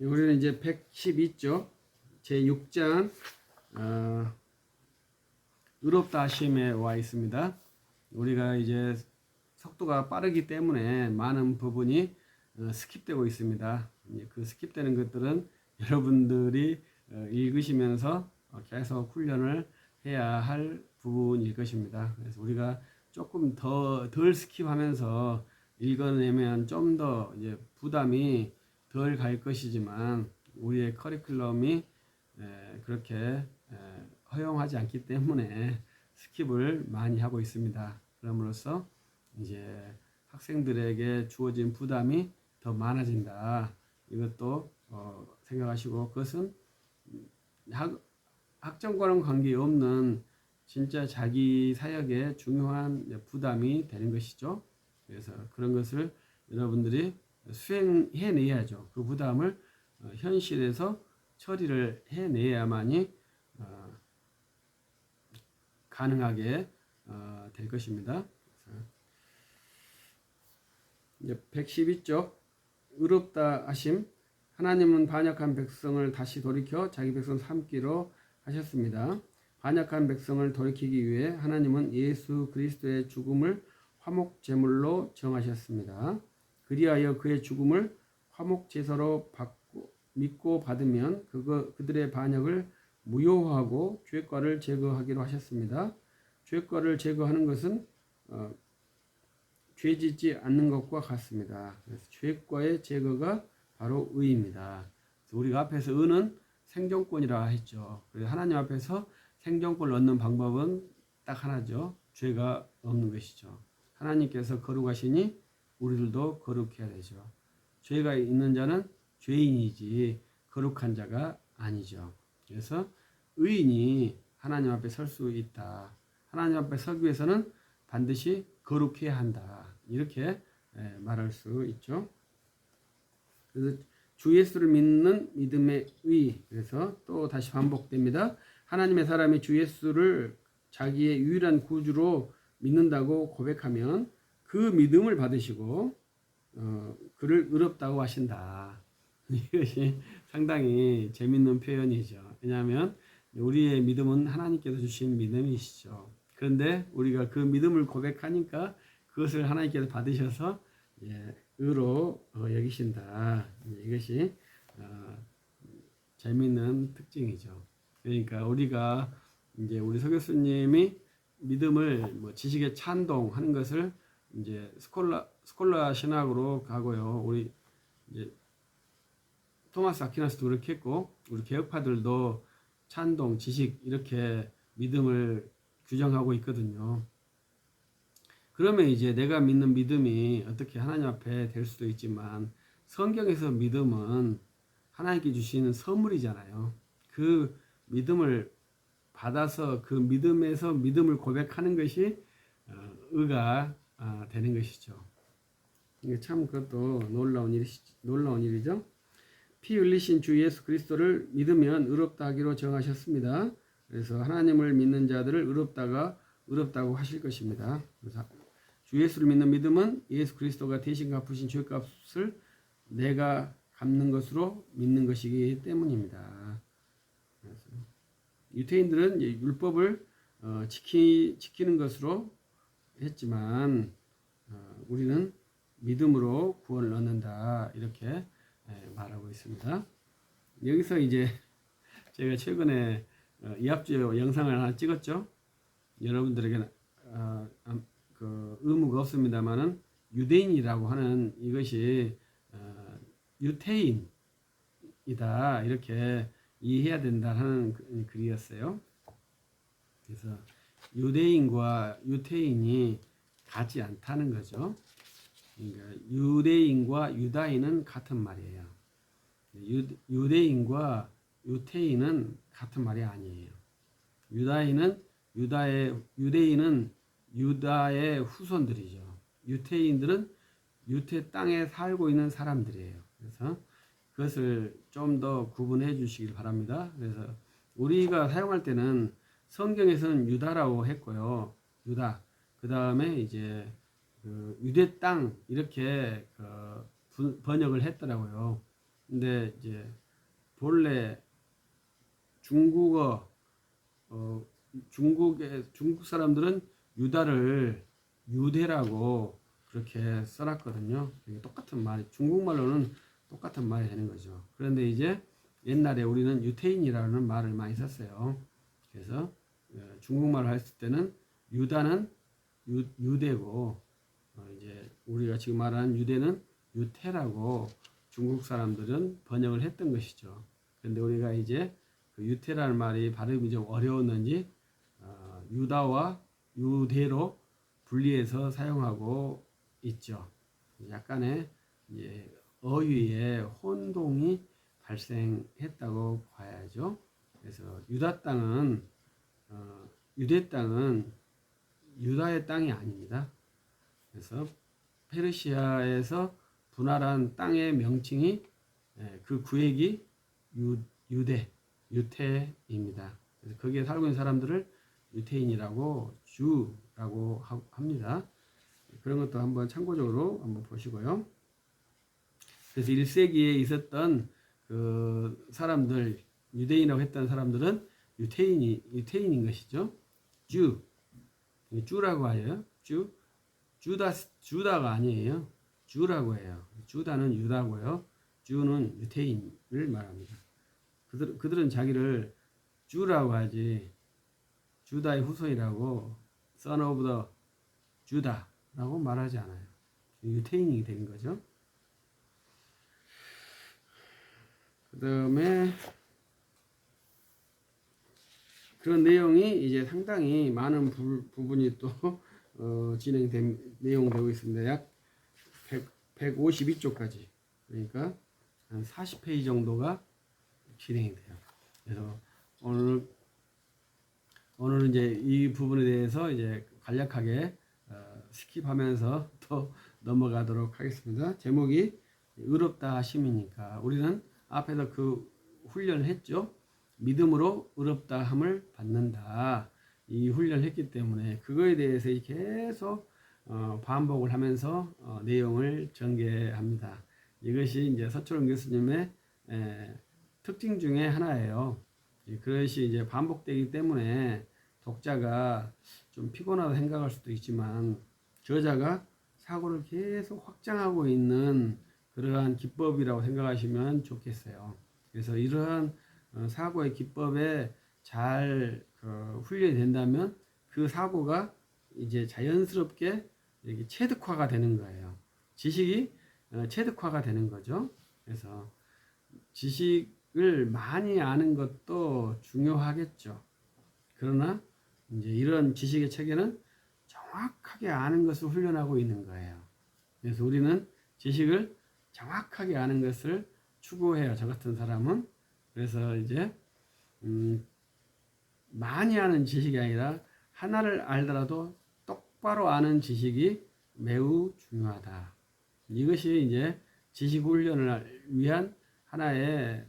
우리는 이제 112쪽 제6장 의롭다 하심에 와 있습니다. 우리가 이제 속도가 빠르기 때문에 많은 부분이 스킵되고 있습니다. 그 스킵되는 것들은 여러분들이 읽으시면서 계속 훈련을 해야 할 부분일 것입니다. 그래서 우리가 조금 덜 스킵하면서 읽어내면 좀 더 이제 부담이 덜 갈 것이지만 우리의 커리큘럼이 그렇게 허용하지 않기 때문에 스킵을 많이 하고 있습니다. 그럼으로써 이제 학생들에게 주어진 부담이 더 많아진다. 이것도 생각하시고, 그것은 학점과는 관계없는 진짜 자기 사역에 중요한 부담이 되는 것이죠. 그래서 그런 것을 여러분들이 수행해내야죠. 그 부담을 현실에서 처리를 해내야만이 가능하게 될 것입니다. 이제 112쪽 의롭다 하심. 하나님은 반역한 백성을 다시 돌이켜 자기 백성 삼기로 하셨습니다. 반역한 백성을 돌이키기 위해 하나님은 예수 그리스도의 죽음을 화목 제물로 정하셨습니다. 그리하여 그의 죽음을 화목 제사로 믿고 받으면 그들의 반역을 무효하고 죄과를 제거하기로 하셨습니다. 죄과를 제거하는 것은 죄짓지 않는 것과 같습니다. 그래서 죄과의 제거가 바로 의입니다. 우리가 앞에서 의는 생존권이라 했죠. 그래서 하나님 앞에서 생존권을 얻는 방법은 딱 하나죠. 죄가 없는 것이죠. 하나님께서 거룩하시니 우리들도 거룩해야 되죠. 죄가 있는 자는 죄인이지 거룩한 자가 아니죠. 그래서 의인이 하나님 앞에 설 수 있다. 하나님 앞에 서기 위해서는 반드시 거룩해야 한다. 이렇게 말할 수 있죠. 그래서 주 예수를 믿는 믿음의 의. 그래서 또 다시 반복됩니다. 하나님의 사람이 주 예수를 자기의 유일한 구주로 믿는다고 고백하면 그 믿음을 받으시고 그를 의롭다고 하신다. 이것이 상당히 재밌는 표현이죠. 왜냐하면 우리의 믿음은 하나님께서 주신 믿음이시죠. 그런데 우리가 그 믿음을 고백하니까 그것을 하나님께서 받으셔서 의로 여기신다. 이것이 재미있는 특징이죠. 그러니까 우리가 이제 우리 서 교수님이 믿음을 지식의 찬동하는 것을 이제 스콜라 신학으로 가고요. 우리 이제 토마스 아퀴나스도 그렇게 했고 우리 개혁파들도 찬동, 지식 이렇게 믿음을 규정하고 있거든요. 그러면 이제 내가 믿는 믿음이 어떻게 하나님 앞에 될 수도 있지만 성경에서 믿음은 하나님께 주시는 선물이잖아요. 그 믿음을 받아서 그 믿음에서 믿음을 고백하는 것이 의가 되는 것이죠. 이게 참 그것도 놀라운 일이죠. 피 흘리신 주 예수 그리스도를 믿으면 의롭다 하기로 정하셨습니다. 그래서 하나님을 믿는 자들을 의롭다고 하실 것입니다. 그래서 주 예수를 믿는 믿음은 예수 그리스도가 대신 갚으신 죄값을 내가 갚는 것으로 믿는 것이기 때문입니다. 유태인들은 율법을 지키는 것으로 했지만 우리는 믿음으로 구원을 얻는다 이렇게 말하고 있습니다. 여기서 이제 제가 최근에 이합주 영상을 하나 찍었죠. 여러분들에게 그 의무가 없습니다만은 유대인이라고 하는 이것이 유태인이다 이렇게 이해해야 된다는 글이었어요. 그래서 유대인과 유태인이 같지 않다는 거죠. 그러니까 유대인과 유다인은 같은 말이에요. 유대인과 유태인은 같은 말이 아니에요. 유대인은 유다의 후손들이죠. 유태인들은 유태 땅에 살고 있는 사람들이에요. 그래서 그것을 좀 더 구분해 주시길 바랍니다. 그래서 우리가 사용할 때는 성경에서는 유다라고 했고요. 유다. 그 다음에 이제 그 유대 땅 이렇게 번역을 했더라고요. 근데 이제 본래 중국어 중국 사람들은 유다를 유대라고 그렇게 써놨거든요. 똑같은 말이 중국말로는 똑같은 말이 되는 거죠. 그런데 이제 옛날에 우리는 유태인이라는 말을 많이 썼어요. 그래서 중국말을 했을 때는 유다는 유대고 이제 우리가 지금 말하는 유대는 유태라고 중국 사람들은 번역을 했던 것이죠. 그런데 우리가 이제 그 유태라는 말이 발음이 좀 어려웠는지 유다와 유대로 분리해서 사용하고 있죠. 약간의 이제 어휘에 혼동이 발생했다고 봐야죠. 그래서 유다 땅은 유대 땅은 유다의 땅이 아닙니다. 그래서 페르시아에서 분할한 땅의 명칭이 그 구획이 유대, 유태입니다. 그래서 거기에 살고 있는 사람들을 유태인이라고 주라고 합니다. 그런 것도 한번 참고적으로 한번 보시고요. 그래서 1세기에 있었던 그 사람들, 유대인이라고 했던 사람들은 유태인인 것이죠. 주라고 해요. 주다가 아니에요. 주라고 해요. 주다는 유다고요. 주는 유태인을 말합니다. 그들은 자기를 주라고 하지, 주다의 후손이라고, son of the 주다라고 말하지 않아요. 유태인이 된 거죠. 그 다음에 그런 내용이 이제 상당히 많은 부분이 또 진행된 내용되고 있습니다. 약 152쪽까지 그러니까 한 40페이지 정도가 진행이 돼요. 그래서 오늘은 이제 이 부분에 대해서 이제 간략하게 스킵하면서 또 넘어가도록 하겠습니다. 제목이 의롭다 하심이니까 우리는 앞에서 그 훈련을 했죠. 믿음으로 의롭다함을 받는다. 이 훈련을 했기 때문에 그거에 대해서 계속 반복을 하면서 내용을 전개합니다. 이것이 이제 서초롱 교수님의 특징 중에 하나예요. 그것이 이제 반복되기 때문에 독자가 좀 피곤하다 생각할 수도 있지만 저자가 사고를 계속 확장하고 있는 그러한 기법이라고 생각하시면 좋겠어요. 그래서 이러한 사고의 기법에 잘 훈련이 된다면 그 사고가 이제 자연스럽게 이렇게 체득화가 되는 거예요. 지식이 체득화가 되는 거죠. 그래서 지식을 많이 아는 것도 중요하겠죠. 그러나 이제 이런 지식의 체계는 정확하게 아는 것을 훈련하고 있는 거예요. 그래서 우리는 지식을 정확하게 아는 것을 추구해요. 저 같은 사람은. 그래서 이제 많이 아는 지식이 아니라 하나를 알더라도 똑바로 아는 지식이 매우 중요하다. 이것이 이제 지식 훈련을 위한 하나의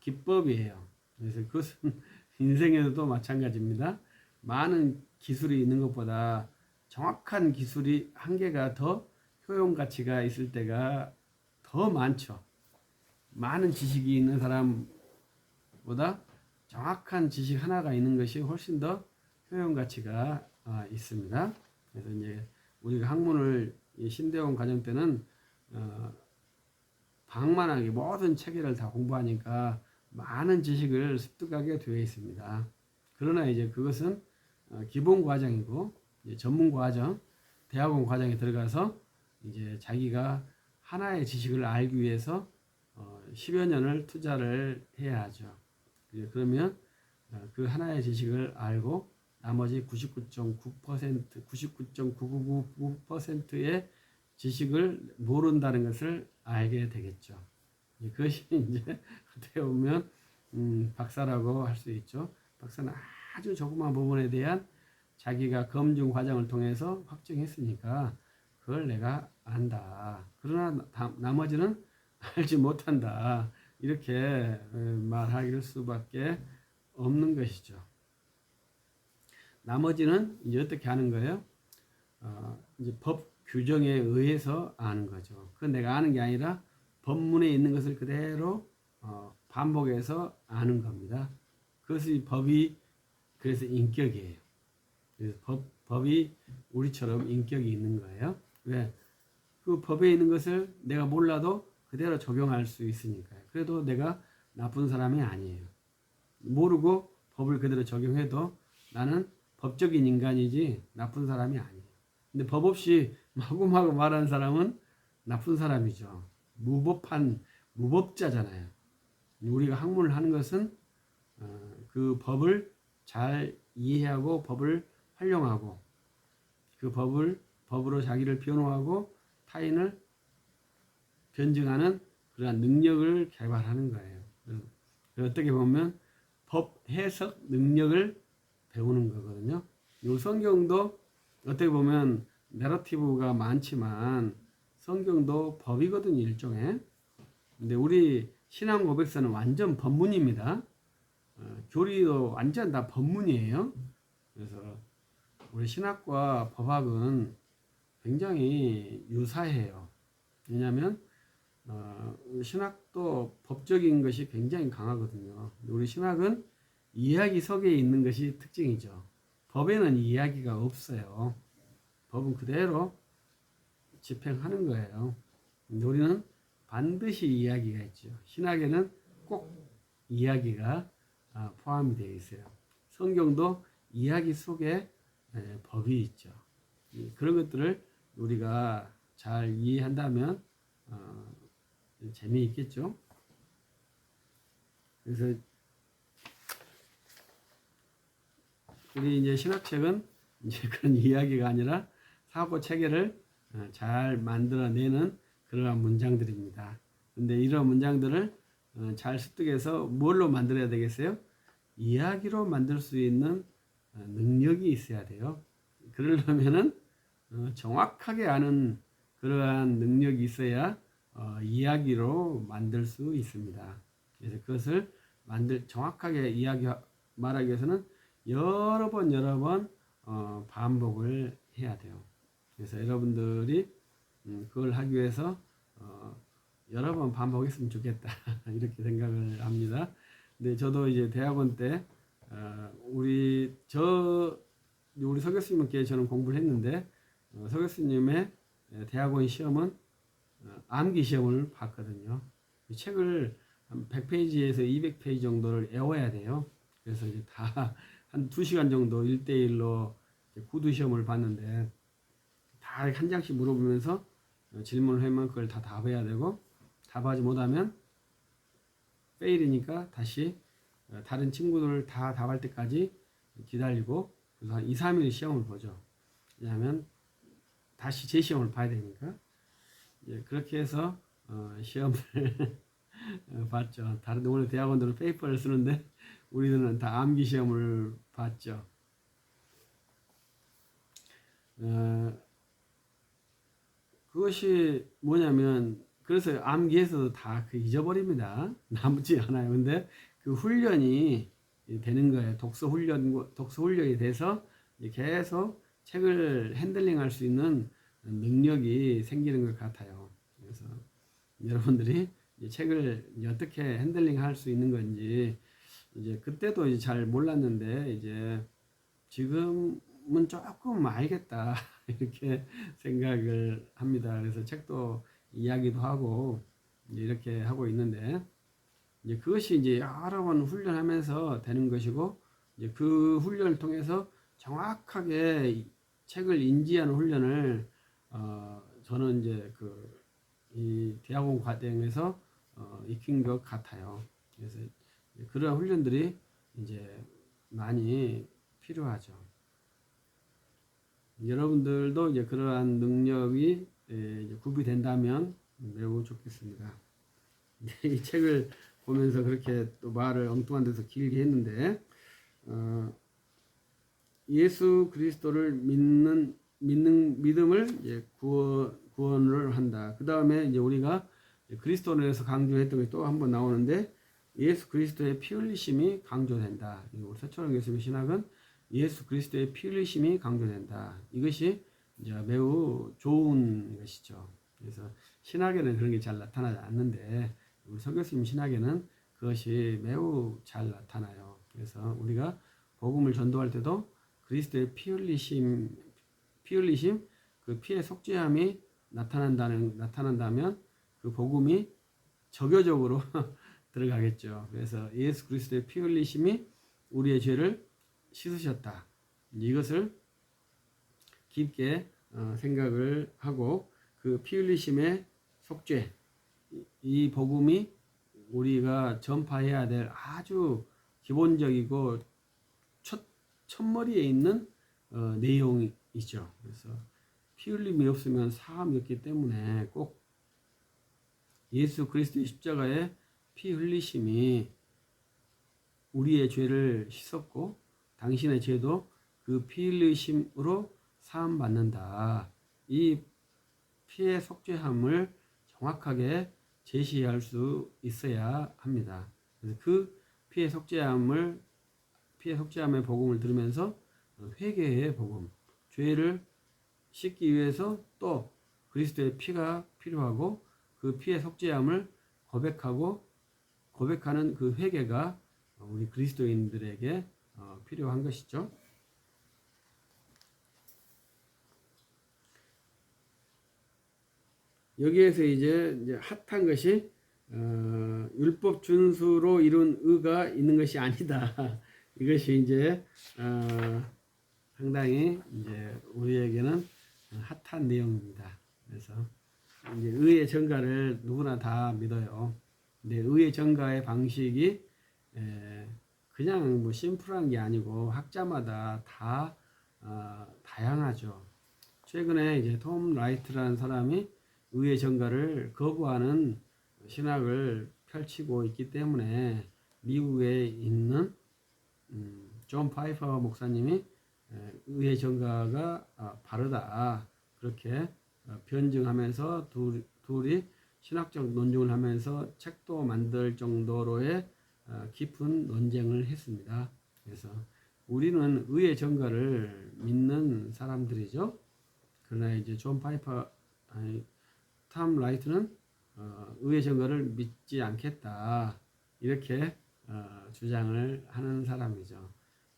기법이에요. 그래서 그것은 인생에서도 마찬가지입니다. 많은 기술이 있는 것보다 정확한 기술이 한 개가 더 효용 가치가 있을 때가 더 많죠. 많은 지식이 있는 사람보다 정확한 지식 하나가 있는 것이 훨씬 더 효용 가치가 있습니다. 그래서 이제 우리가 학문을 신대원 과정 때는 방만하게 모든 체계를 다 공부하니까 많은 지식을 습득하게 되어 있습니다. 그러나 이제 그것은 기본 과정이고 전문 과정, 대학원 과정에 들어가서 이제 자기가 하나의 지식을 알기 위해서 10여 년을 투자를 해야 하죠. 그러면 그 하나의 지식을 알고 나머지 99.9%, 99.999%의 지식을 모른다는 것을 알게 되겠죠. 그것이 이제 어떻게 보면 박사라고 할 수 있죠. 박사는 아주 조그만 부분에 대한 자기가 검증 과정을 통해서 확증했으니까 그걸 내가 안다. 그러나 나머지는 알지 못한다. 이렇게 말할 수밖에 없는 것이죠. 나머지는 이제 어떻게 하는 거예요? 이제 법 규정에 의해서 아는 거죠. 그건 내가 아는 게 아니라 법문에 있는 것을 그대로 반복해서 아는 겁니다. 그것이 법이 그래서 인격이에요. 그래서 법이 우리처럼 인격이 있는 거예요. 왜? 그 법에 있는 것을 내가 몰라도 그대로 적용할 수 있으니까요. 그래도 내가 나쁜 사람이 아니에요. 모르고 법을 그대로 적용해도 나는 법적인 인간이지 나쁜 사람이 아니에요. 근데 법 없이 마구마구 말하는 사람은 나쁜 사람이죠. 무법자잖아요. 우리가 학문을 하는 것은 그 법을 잘 이해하고 법을 활용하고 그 법으로 자기를 변호하고 타인을 변증하는 그러한 능력을 개발하는 거예요. 어떻게 보면 법 해석 능력을 배우는 거거든요. 이 성경도 어떻게 보면 내러티브가 많지만 성경도 법이거든요, 일종의. 근데 우리 신앙 고백서는 완전 법문입니다. 교리도 완전 다 법문이에요. 그래서 우리 신학과 법학은 굉장히 유사해요. 왜냐하면 신학도 법적인 것이 굉장히 강하거든요. 우리 신학은 이야기 속에 있는 것이 특징이죠. 법에는 이야기가 없어요. 법은 그대로 집행하는 거예요. 우리는 반드시 이야기가 있죠. 신학에는 꼭 이야기가 포함이 되어 있어요. 성경도 이야기 속에 법이 있죠. 그런 것들을 우리가 잘 이해한다면 재미있겠죠. 그래서 우리 이제 신학책은 이제 그런 이야기가 아니라 사고 체계를 잘 만들어내는 그러한 문장들입니다. 근데 이런 문장들을 잘 습득해서 뭘로 만들어야 되겠어요? 이야기로 만들 수 있는 능력이 있어야 돼요. 그러려면은 정확하게 아는 그러한 능력이 있어야 이야기로 만들 수 있습니다. 그래서 그것을 정확하게 말하기 위해서는 여러 번 반복을 해야 돼요. 그래서 여러분들이 그걸 하기 위해서 여러 번 반복했으면 좋겠다 이렇게 생각을 합니다. 근데 저도 이제 대학원 때 우리 서 교수님께 저는 공부를 했는데 서 교수님의 대학원 시험은 암기 시험을 봤거든요. 이 책을 한 100페이지에서 200페이지 정도를 외워야 돼요. 그래서 이제 다 한 2시간 정도 1대1로 구두 시험을 봤는데 다 한 장씩 물어보면서 질문을 하면 그걸 다 답해야 되고 답하지 못하면 페일이니까 다시 다른 친구들 다 답할 때까지 기다리고 그래서 한 2, 3일 시험을 보죠. 왜냐하면 다시 재시험을 봐야 되니까. 그렇게 해서 시험을 봤죠. 다른 오늘 대학원들은 페이퍼를 쓰는데 우리들은 다 암기 시험을 봤죠. 그것이 뭐냐면 그래서 암기해서도 다 잊어버립니다. 남지 않아요. 근데 그 훈련이 되는 거예요. 독서 훈련이 돼서 계속 책을 핸들링할 수 있는 능력이 생기는 것 같아요. 그래서 여러분들이 책을 어떻게 핸들링할 수 있는 건지 이제 그때도 이제 잘 몰랐는데 이제 지금은 조금 알겠다 이렇게 생각을 합니다. 그래서 책도 이야기도 하고 이렇게 하고 있는데 이제 그것이 이제 여러 번 훈련하면서 되는 것이고 이제 그 훈련을 통해서 정확하게 책을 인지하는 훈련을 저는 이제 이 대학원 과정에서 익힌 것 같아요. 그래서 그런 훈련들이 이제 많이 필요하죠. 여러분들도 이제 그러한 능력이 이제 구비된다면 매우 좋겠습니다. 이 책을 보면서 그렇게 또 말을 엉뚱한 데서 길게 했는데 예수 그리스도를 믿음을 이제 구원을 한다. 그 다음에 이제 우리가 그리스도인에서 강조했던 게 또 한 번 나오는데 예수 그리스도의 피 흘리심이 강조된다. 우리 서철원 교수님의 신학은 예수 그리스도의 피 흘리심이 강조된다. 이것이 이제 매우 좋은 것이죠. 그래서 신학에는 그런 게 잘 나타나지 않는데 우리 설교스님 신학에는 그것이 매우 잘 나타나요. 그래서 우리가 복음을 전도할 때도 그리스도의 피 흘리심, 그 피의 속죄함이 나타난다면 그 복음이 저교적으로 들어가겠죠. 그래서 예수 그리스도의 피 흘리심이 우리의 죄를 씻으셨다. 이것을 깊게 생각을 하고 그 피 흘리심의 속죄, 이 복음이 우리가 전파해야 될 아주 기본적이고 첫머리에 있는 내용이죠. 그래서 피 흘림이 없으면 사함이 없기 때문에 꼭 예수 그리스도의 십자가의 피 흘리심이 우리의 죄를 씻었고 당신의 죄도 그 피 흘리심으로 사함 받는다. 이 피의 속죄함을 정확하게 제시할 수 있어야 합니다. 그래서 그 피의 속죄함의 복음을 들으면서 회개의 복음, 죄를 씻기 위해서 또 그리스도의 피가 필요하고 그 피의 속죄함을 고백하는 그 회개가 우리 그리스도인들에게 필요한 것이죠. 여기에서 이제 핫한 것이 율법 준수로 이룬 의가 있는 것이 아니다. 이것이 이제 상당히 이제 우리에게는 핫한 내용입니다. 그래서 이제 의의 전가를 누구나 다 믿어요. 근데 의의 전가의 방식이 그냥 뭐 심플한 게 아니고 학자마다 다 다양하죠. 최근에 이제 톰 라이트라는 사람이 의의 전가를 거부하는 신학을 펼치고 있기 때문에 미국에 있는 존 파이퍼 목사님이 의의 전가가 바르다 그렇게 변증하면서 둘이 신학적 논쟁을 하면서 책도 만들 정도로의 깊은 논쟁을 했습니다. 그래서 우리는 의의 전가를 믿는 사람들이죠. 그러나 이제 존 파이퍼 톰 라이트는 의의 전가를 믿지 않겠다 이렇게 주장을 하는 사람이죠.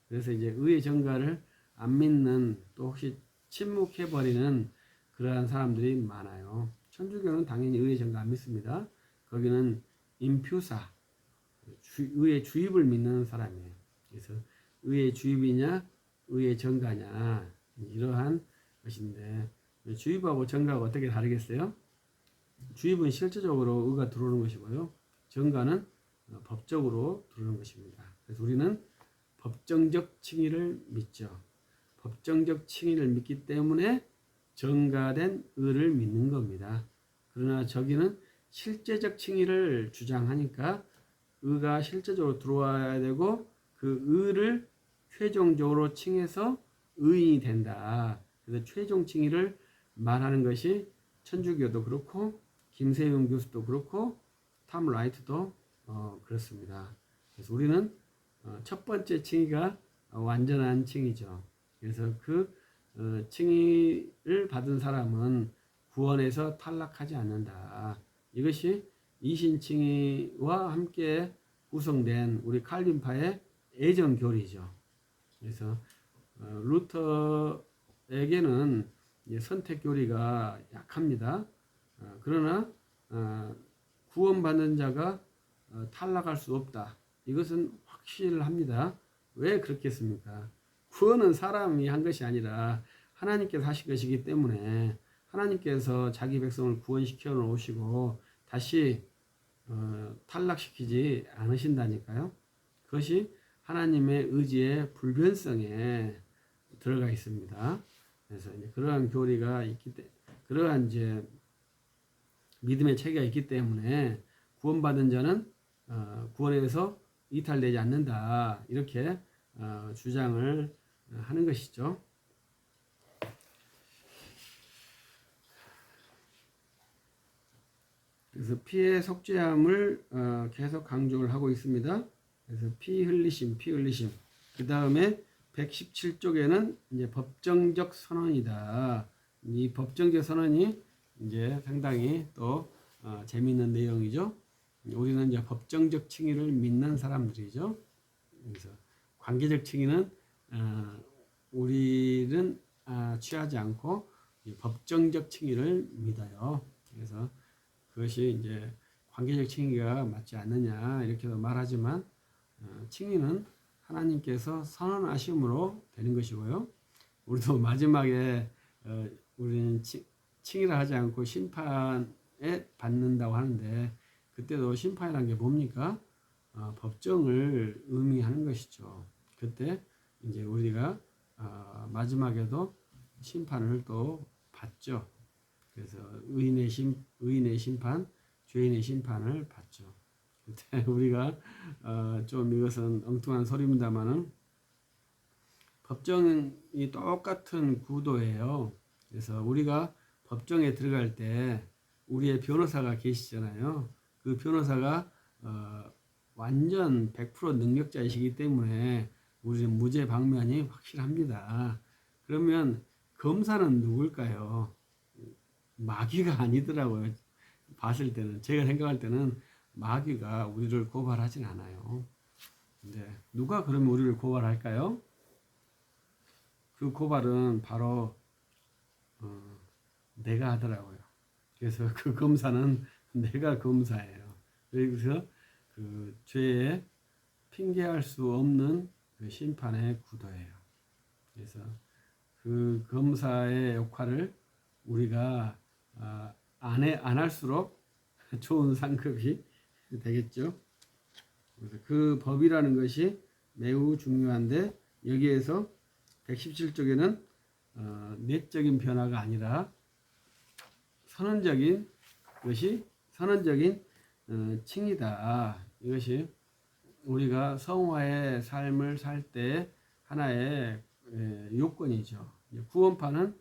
그래서 이제 의의 전가를 안 믿는 또 혹시 침묵해버리는 그러한 사람들이 많아요. 천주교는 당연히 의의 전가 안 믿습니다. 거기는 인퓨사 의의 주입을 믿는 사람이에요. 그래서 의의 주입이냐 의의 전가냐 이러한 것인데 주입하고 전가가 어떻게 다르겠어요? 주입은 실제적으로 의가 들어오는 것이고요. 전가는 법적으로 들어오는 것입니다. 그래서 우리는 법정적 칭의를 믿죠. 법정적 칭의를 믿기 때문에 전가된 의를 믿는 겁니다. 그러나 저기는 실제적 칭의를 주장하니까 의가 실제적으로 들어와야 되고 그 의를 최종적으로 칭해서 의인이 된다. 그래서 최종 칭의를 말하는 것이 천주교도 그렇고 김세윤 교수도 그렇고 톰 라이트도 그렇습니다. 그래서 우리는 첫 번째 칭의가 완전한 칭의죠. 그래서 그 칭의를 받은 사람은 구원에서 탈락하지 않는다. 이것이 이신칭의와 함께 구성된 우리 칼빈파의 애정교리죠. 그래서 루터에게는 선택교리가 약합니다. 그러나 구원받는 자가 탈락할 수 없다. 이것은 확실합니다. 왜 그렇겠습니까? 구원은 사람이 한 것이 아니라 하나님께서 하신 것이기 때문에 하나님께서 자기 백성을 구원시켜 놓으시고 다시 탈락시키지 않으신다니까요. 그것이 하나님의 의지의 불변성에 들어가 있습니다. 그래서 이제 그러한 교리가 있기 때문에 그러한 이제 믿음의 체계가 있기 때문에 구원받은 자는 구원에서 이탈되지 않는다. 이렇게 주장을 하는 것이죠. 그래서 피의 속죄함을 계속 강조를 하고 있습니다. 그래서 피 흘리심. 그 다음에 117쪽에는 이제 법정적 선언이다. 이 법정적 선언이 이제 상당히 또 재미있는 내용이죠. 우리는 이제 법정적 칭의를 믿는 사람들이죠. 그래서 관계적 칭의는 우리는 취하지 않고 법정적 칭의를 믿어요. 그래서 그것이 이제 관계적 칭의가 맞지 않느냐 이렇게도 말하지만 칭의는 하나님께서 선언하심으로 되는 것이고요. 우리도 마지막에 우리는 칭의를 하지 않고 심판에 받는다고 하는데 그때도 심판이라는 게 뭡니까? 법정을 의미하는 것이죠. 그때 이제 우리가 마지막에도 심판을 또 받죠. 그래서 의인의 심판, 죄인의 심판을 받죠. 그때 우리가 좀 이것은 엉뚱한 소리입니다만은 법정이 똑같은 구도예요. 그래서 우리가 법정에 들어갈 때 우리의 변호사가 계시잖아요. 그 변호사가 완전 100% 능력자이시기 때문에 우리는 무죄 방면이 확실합니다. 그러면 검사는 누굴까요? 마귀가 아니더라고요. 봤을 때는 제가 생각할 때는 마귀가 우리를 고발하진 않아요. 근데 누가 그러면 우리를 고발할까요? 그 고발은 바로 내가 하더라고요. 그래서 그 검사는 내가 검사예요. 그래서 그 죄에 핑계할 수 없는 그 심판의 구도예요. 그래서 그 검사의 역할을 우리가 안 할수록 좋은 상급이 되겠죠. 그래서 그 법이라는 것이 매우 중요한데 여기에서 117쪽에는 내적인 변화가 아니라 선언적인 것이 선언적인 칭이다. 이것이 우리가 성화의 삶을 살 때 하나의 요건이죠. 구원파는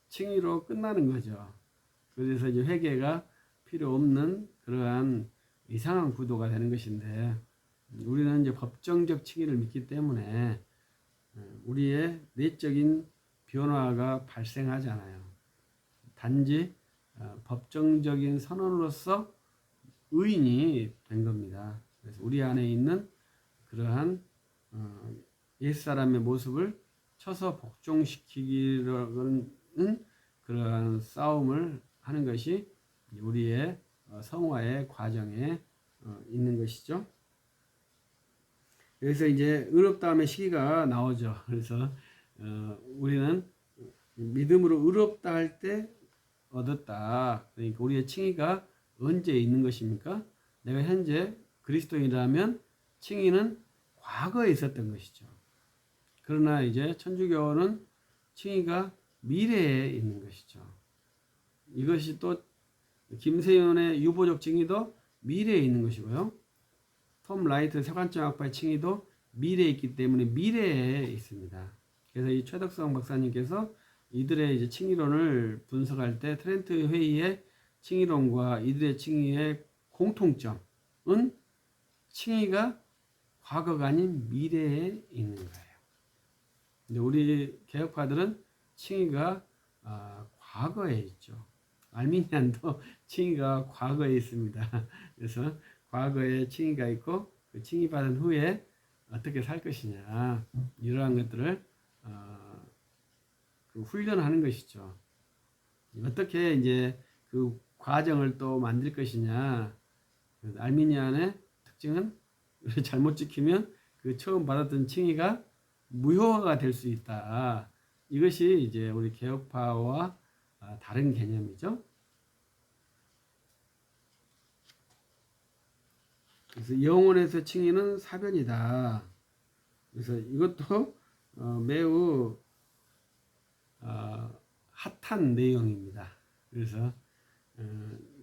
칭의로 끝나는 거죠. 그래서 이제 회개가 필요 없는 그러한 이상한 구도가 되는 것인데 우리는 이제 법정적 칭의를 믿기 때문에 우리의 내적인 변화가 발생하지 않아요. 단지 법정적인 선언으로서 의인이 된 겁니다. 그래서 우리 안에 있는 그러한 옛사람의 모습을 쳐서 복종시키기로는 그러한 싸움을 하는 것이 우리의 성화의 과정에 있는 것이죠. 여기서 이제 의롭다함의 시기가 나오죠. 그래서 우리는 믿음으로 의롭다 할 때 얻었다. 그러니까 우리의 칭의가 언제 있는 것입니까? 내가 현재 그리스도인이라면 칭의는 과거에 있었던 것이죠. 그러나 이제 천주교는 칭의가 미래에 있는 것이죠. 이것이 또 김세윤의 유보적 칭의도 미래에 있는 것이고요. 톰 라이트 세관점학파의 칭의도 미래에 있기 때문에 미래에 있습니다. 그래서 이 최덕성 박사님께서 이들의 이제 칭의론을 분석할 때 트렌트 회의의 칭의론과 이들의 칭의의 공통점은 칭의가 과거가 아닌 미래에 있는 거예요. 근데 우리 개혁파들은 칭의가 과거에 있죠. 알미니안도 칭의가 과거에 있습니다. 그래서 과거에 칭의가 있고 그 칭의받은 후에 어떻게 살 것이냐 이러한 것들을 그 훈련하는 것이죠. 어떻게 이제 그 과정을 또 만들 것이냐. 알미니안의 특징은 잘못 지키면 그 처음 받았던 칭의가 무효화가 될 수 있다. 이것이 이제 우리 개혁파와 다른 개념이죠. 그래서 영혼에서 칭의는 사변이다. 그래서 이것도 매우 핫한 내용입니다. 그래서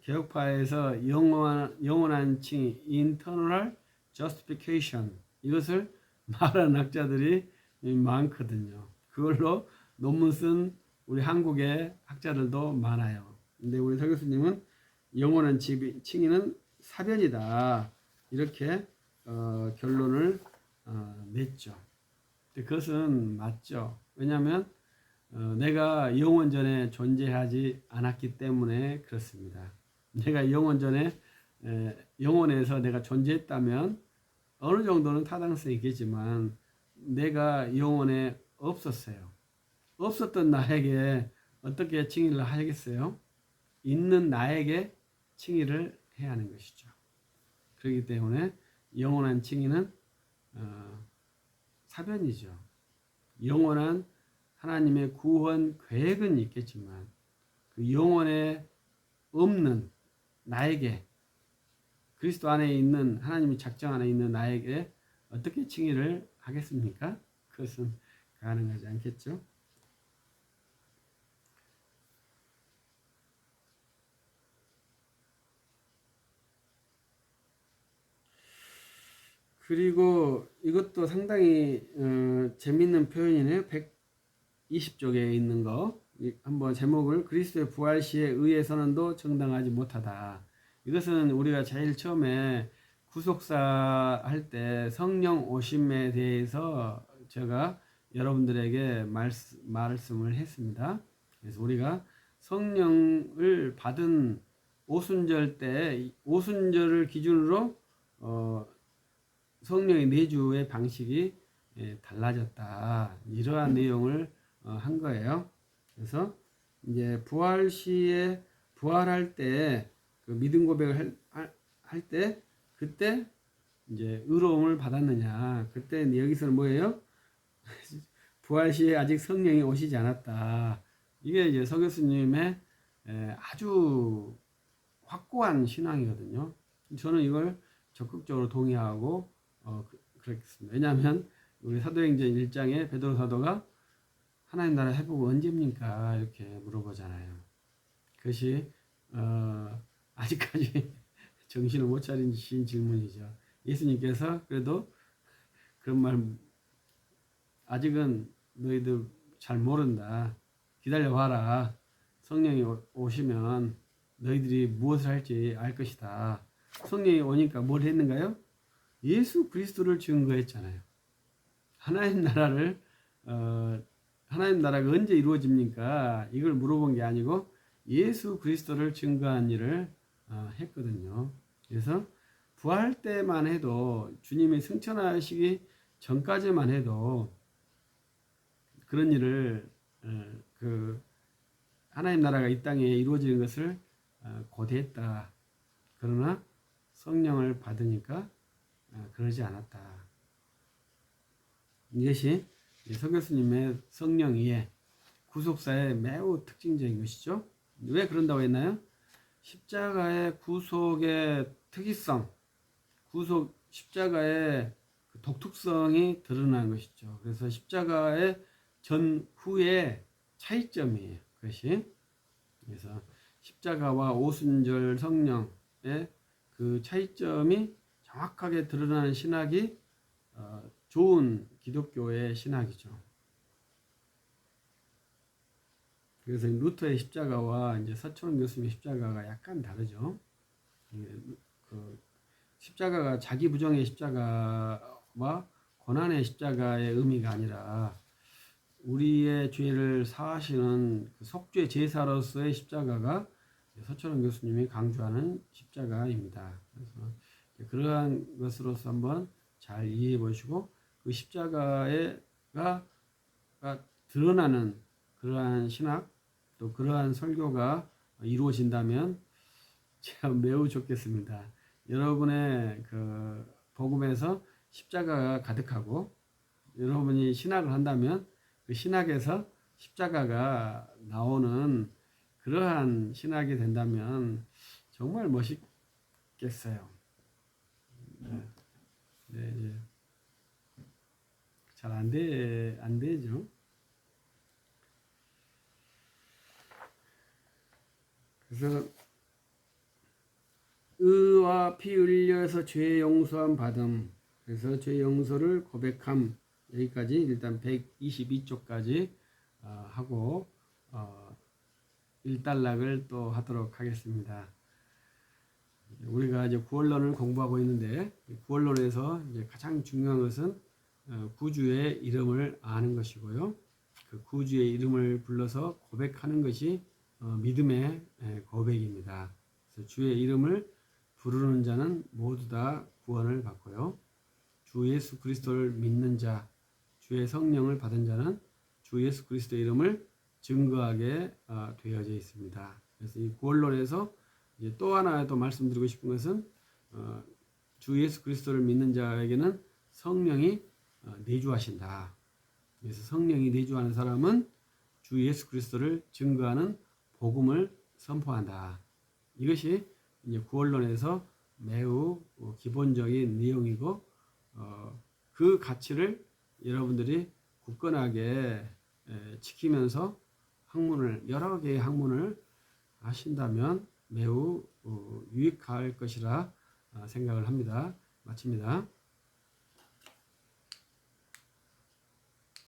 개혁파에서 영원한 칭의, internal justification 이것을 말하는 학자들이 많거든요. 그걸로 논문 쓴 우리 한국의 학자들도 많아요. 근데 우리 서 교수님은 영원한 칭의는 사변이다. 이렇게 결론을 냈죠. 근데 그것은 맞죠. 왜냐하면 내가 영원 전에 존재하지 않았기 때문에 그렇습니다. 내가 영원 전에 영원에서 내가 존재했다면 어느 정도는 타당성이 있겠지만 내가 영원에 없었어요. 없었던 나에게 어떻게 칭의를 하겠어요? 있는 나에게 칭의를 해야 하는 것이죠. 그렇기 때문에 영원한 칭의는 사변이죠. 영원한 하나님의 구원 계획은 있겠지만 그 영원에 없는 나에게 그리스도 안에 있는 하나님의 작정 안에 있는 나에게 어떻게 칭의를 하겠습니까? 그것은 가능하지 않겠죠. 그리고 이것도 상당히 재밌는 표현이네요. 120쪽에 있는 거 한번 제목을 그리스도의 부활 시에 의의 선언도 정당하지 못하다. 이것은 우리가 제일 처음에 구속사 할 때 성령 오심에 대해서 제가 여러분들에게 말씀을 했습니다. 그래서 우리가 성령을 받은 오순절 때 오순절을 기준으로 성령의 내주의 방식이 달라졌다. 이러한 내용을 한 거예요. 그래서 이제 부활 시에 부활할 때 그 믿음 고백을 할 때 그때 이제 의로움을 받았느냐. 그때 여기서는 뭐예요? 부활 시에 아직 성령이 오시지 않았다. 이게 이제 서 교수님의 아주 확고한 신앙이거든요. 저는 이걸 적극적으로 동의하고 그렇겠습니다. 왜냐하면 우리 사도행전 1장에 베드로 사도가 하나님 나라 회복은 언제입니까? 이렇게 물어보잖아요. 그것이 아직까지 정신을 못 차린 질문이죠. 예수님께서 그래도 그런 말 아직은 너희들 잘 모른다. 기다려 봐라. 성령이 오시면 너희들이 무엇을 할지 알 것이다. 성령이 오니까 뭘 했는가요? 예수 그리스도를 증거했잖아요. 하나님 나라를 하나님 나라가 언제 이루어집니까? 이걸 물어본 게 아니고 예수 그리스도를 증거한 일을 했거든요. 그래서 부활 때만 해도 주님이 승천하시기 전까지만 해도 그런 일을 그 하나님 나라가 이 땅에 이루어지는 것을 고대했다. 그러나 성령을 받으니까 그러지 않았다. 이것이 서 교수님의 성령의 구속사의 매우 특징적인 것이죠. 왜 그런다고 했나요? 십자가의 구속의 특이성, 십자가의 독특성이 드러난 것이죠. 그래서 십자가의 전후의 차이점이에요. 그것이. 그래서 십자가와 오순절 성령의 그 차이점이 정확하게 드러나는 신학이 좋은 기독교의 신학이죠. 그래서 루터의 십자가와 이제 서초원 교수님의 십자가가 약간 다르죠. 그 십자가가 자기 부정의 십자가와 고난의 십자가의 의미가 아니라 우리의 죄를 사하시는 그 속죄 제사로서의 십자가가 서초원 교수님이 강조하는 십자가입니다. 그래서 그러한 것으로서 한번 잘 이해해 보시고 그 십자가가 드러나는 그러한 신학 또 그러한 설교가 이루어진다면 참 매우 좋겠습니다. 여러분의 그 복음에서 십자가가 가득하고 여러분이 신학을 한다면 그 신학에서 십자가가 나오는 그러한 신학이 된다면 정말 멋있겠어요. 네. 잘 안 되죠. 그래서 의와 피 흘려서 죄 용서함 받음. 그래서 죄 용서를 고백함. 여기까지 일단 122쪽까지 하고 일단락을 또 하도록 하겠습니다. 우리가 이제 구원론을 공부하고 있는데 구원론에서 이제 가장 중요한 것은 구주의 이름을 아는 것이고요. 그 구주의 이름을 불러서 고백하는 것이 믿음의 고백입니다. 그래서 주의 이름을 부르는 자는 모두 다 구원을 받고요. 주 예수 그리스도를 믿는 자, 주의 성령을 받은 자는 주 예수 그리스도의 이름을 증거하게 되어져 있습니다. 그래서 이 구원론에서 이제 또 하나 또 말씀드리고 싶은 것은 주 예수 그리스도를 믿는 자에게는 성령이 내주하신다. 그래서 성령이 내주하는 사람은 주 예수 그리스도를 증거하는 복음을 선포한다. 이것이 이제 구원론에서 매우 기본적인 내용이고 그 가치를 여러분들이 굳건하게 지키면서 여러 개의 학문을 하신다면 매우 유익할 것이라 생각을 합니다. 마칩니다.